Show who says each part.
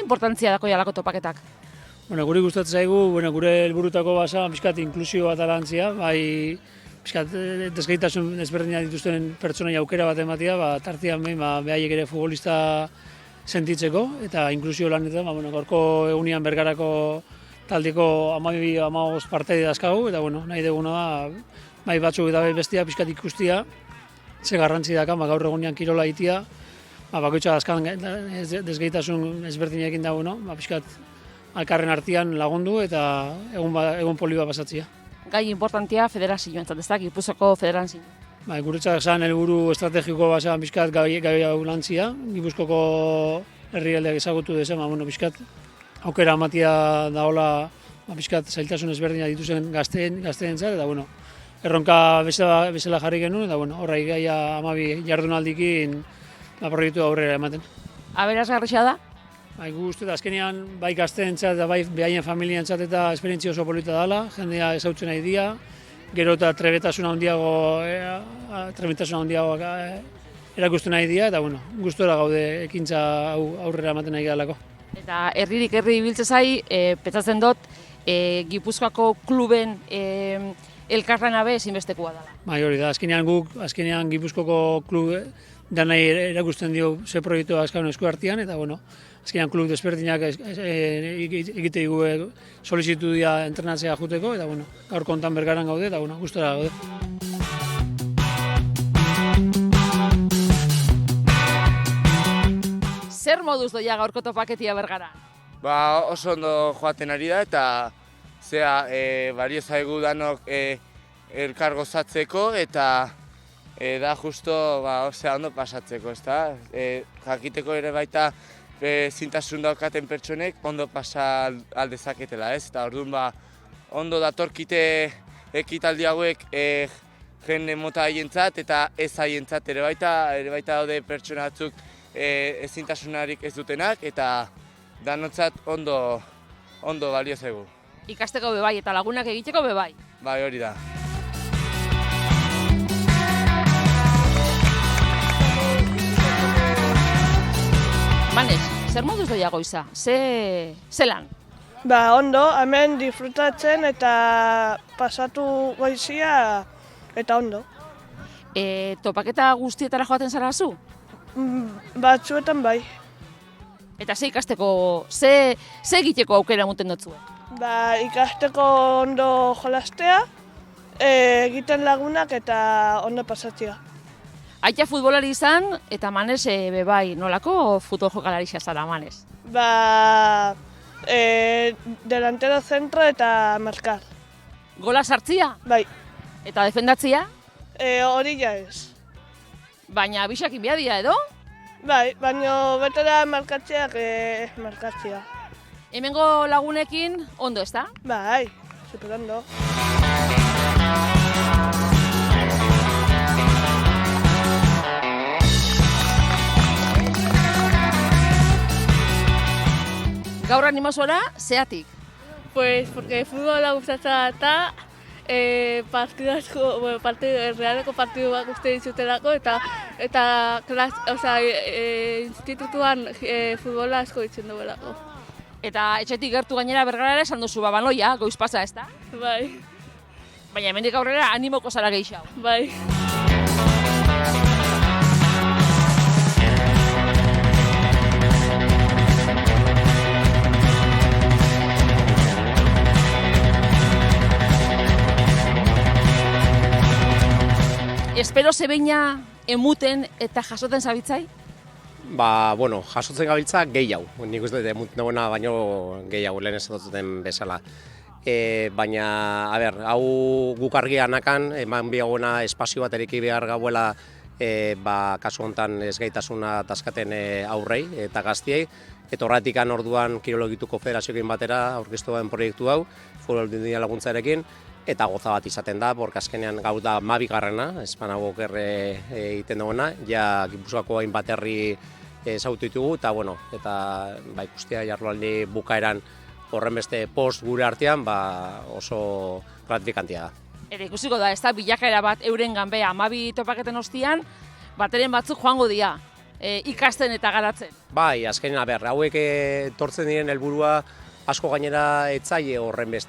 Speaker 1: importantzia dako jalako topaketak?
Speaker 2: Guri gustatzen zaigu, gure helburutako basa pixkat inklusio bat alantzia, bai pixkat desgaitasun ezberdinak dituzten pertsonai aukera bat ematea, tartean behaiek ere futbolista sentitzeko, eta inklusio lanetan, gaurko egunean Bergarako taldeko 12-15 partaide dazkagu, eta nahi duguna da, bai batzuk eta bestia pixkat ikustia, ze garrantzi daka, gaur egunean kirola itia, bakoitza dazkan desgaitasun ezberdinekin dago, pixkat alkarren artean lagundu eta egun poli bat pasatzea.
Speaker 1: Gai importantia federazioa entzat, ez da, Gipuzkoako federazioa.
Speaker 2: Guretzak zan helburu estrategiko basan pixkat gai hau lantzia, Gipuzkoako herrialdeak ezagutu dezen, pixkat aukera amatia daola pixkat zailtasun ezberdinak dituzen gazteentzat, eta erronka bezala jarri genuen, eta horra gaia 12 jardunaldikin proiektu aurrera ematen.
Speaker 1: Aberasgarria da?
Speaker 2: Gu uste da, azkenean bai gazteentzat eta bai behaien familientzat eta esperientzia oso polita dela, jendea ezautzen nahi dira, gero eta trebetasuna handiago erakusten nahi dira, eta gustora gaude ekintza aurrera ematen nahi galako.
Speaker 1: Eta herririk herri ibiltze zai, petzatzen dut, Gipuzkoako kluben elkarlana be ezinbestekoa dela.
Speaker 2: Hori da, azkenean Gipuzkoako klub danai erakusten dio ze proiektua azkaun esku artean, eta azkenean klub desberdinak egite dugu solizitu dira entrenatzea juteko, eta gaur kontan Bergaran gaude, eta gustora gaude.
Speaker 1: Zer moduz doia gaurko topaketia Bergaran?
Speaker 3: Oso ondo joaten ari da, eta balio zaigu danok elkar gozatzeko, eta da justo ondo pasatzeko, ezta? Jakiteko ere baita zintasun daukaten pertsonek ondo pasa aldezaketela, ez? Eta orduan ondo datorkite ekitaldi hauek jende mota haientzat eta ez haientzat ere baita daude pertsona batzuk ezintasunarik ez dutenak, eta danotzat ondo balio zaigu.
Speaker 1: Ikasteko bebai eta lagunak egiteko bebai?
Speaker 3: Bai, hori da.
Speaker 1: Manes, zer moduz doia goiza? Ze lan?
Speaker 4: Ondo, hemen disfrutatzen eta pasatu goizia eta ondo.
Speaker 1: Topaketa guztietara joaten zara zu?
Speaker 4: Batzuetan bai.
Speaker 1: Eta ze ikasteko, ze egiteko aukera muten dutzuek?
Speaker 4: Ikasteko ondo jolastea, egiten lagunak eta ondo pasatzea.
Speaker 1: Aita futbolari izan eta Manes bebai, nolako futbol jokalari zara Manes?
Speaker 4: Delantero zentro eta markar.
Speaker 1: Gola sartzia?
Speaker 4: Bai.
Speaker 1: Eta defendatzia?
Speaker 4: Hori ja ez.
Speaker 1: Baina bisakin biadia edo?
Speaker 4: Bai, baina betera markatzeak markatzea.
Speaker 1: Hemengo lagunekin ondo, ez da?
Speaker 4: Bai, super ondo. Gaur animazora, zeatik?
Speaker 5: Pues porque futbola gustatzen eta realeko partidu bat uste dizutelako eta institutuan futbola asko ditzen duelako.
Speaker 1: Eta etxetik gertu gainera Bergarara esan duzu baloia, goiz pasa, ez da?
Speaker 5: Bai.
Speaker 1: Baina hemendik aurrera animoko zara gehiago.
Speaker 5: Bai.
Speaker 1: Espero zebeina emuten eta jasoten zabitzai?
Speaker 6: Jasotzen gabiltza gehiago. Nik uste dut emuten dagoena baino gehiago lehen esatuten bezala. Baina, hau guk argi anakan, eman biagona espazio bat eriki behar gauela kasu honetan ezgaitasuna taskaten aurrei eta gaztiei. Eta horretik orduan Kirologituko Federazioekin batera aurkeztu den proiektu hau, futbol dindia laguntzarekin, eta goza bat izaten da, porque azkenean gau da 12garrena, espanago gerre egiten dagoena, ja Gipuzkoako hainbat herri ezagutu ditugu, eta ikustea jarloaldi bukaeran horren beste post gure artean, oso gratifikantia da.
Speaker 1: Eta ikusiko da, ez da bilakaera bat euren ganbea 12 topaketen ostian, bateren batzuk joango dira. ikasten eta garatzen.
Speaker 6: Bai, azkenean, hauek etortzen diren helburua asko gainera etzaile horren beste